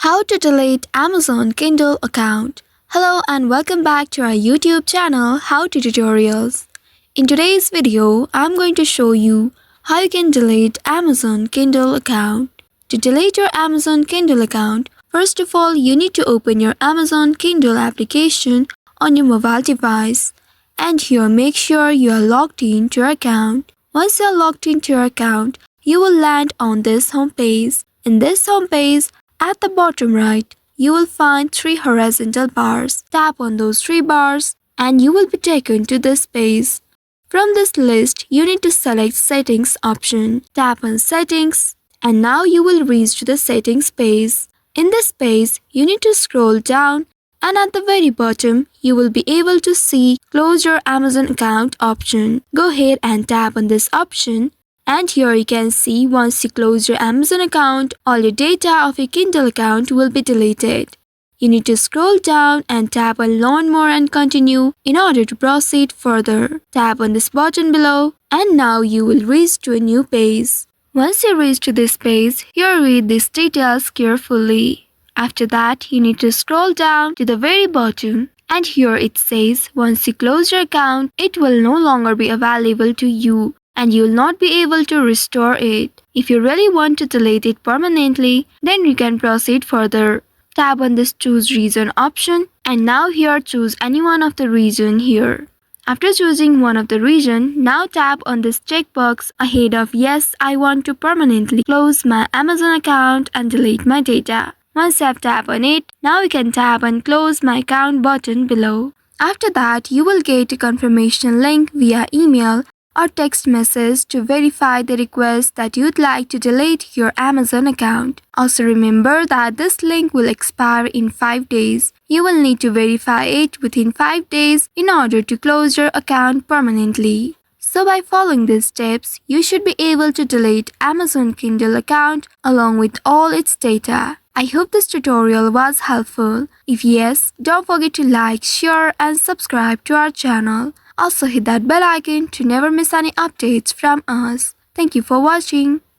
How to delete Amazon Kindle account. Hello and welcome back to our YouTube channel How to Tutorials. In today's video, I'm going to show you how you can delete Amazon Kindle account. To delete your Amazon Kindle account, first of all, you need to open your Amazon Kindle application on your mobile device. And here, make sure you are logged in to your account. Once you are logged into your account, you will land on this home page. In this home page, at the bottom right, you will find 3 horizontal bars. Tap on those 3 bars and you will be taken to this page. From this list, you need to select Settings option. Tap on Settings and now you will reach to the Settings page. In this page, you need to scroll down and at the very bottom, you will be able to see Close your Amazon account option. Go ahead and tap on this option. And here you can see once you close your Amazon account, all your data of your Kindle account will be deleted. You need to scroll down and tap on Learn More and Continue in order to proceed further. Tap on this button below and now you will reach to a new page. Once you reach to this page, here read these details carefully. After that, you need to scroll down to the very bottom. And here it says once you close your account, it will no longer be available to you. And you will not be able to restore it. If you really want to delete it permanently, then you can proceed further. Tap on this Choose Region option and now here choose any one of the region here. After choosing one of the region, now tap on this checkbox ahead of Yes, I want to permanently close my Amazon account and delete my data. Once you have tapped on it, now you can tap on Close My Account button below. After that, you will get a confirmation link via email or text message to verify the request that you'd like to delete your Amazon account. Also remember that this link will expire in 5 days. You will need to verify it within 5 days in order to close your account permanently. So by following these steps, you should be able to delete Amazon Kindle account along with all its data. I hope this tutorial was helpful. If yes, don't forget to like, share and subscribe to our channel. Also hit that bell icon to never miss any updates from us. Thank you for watching.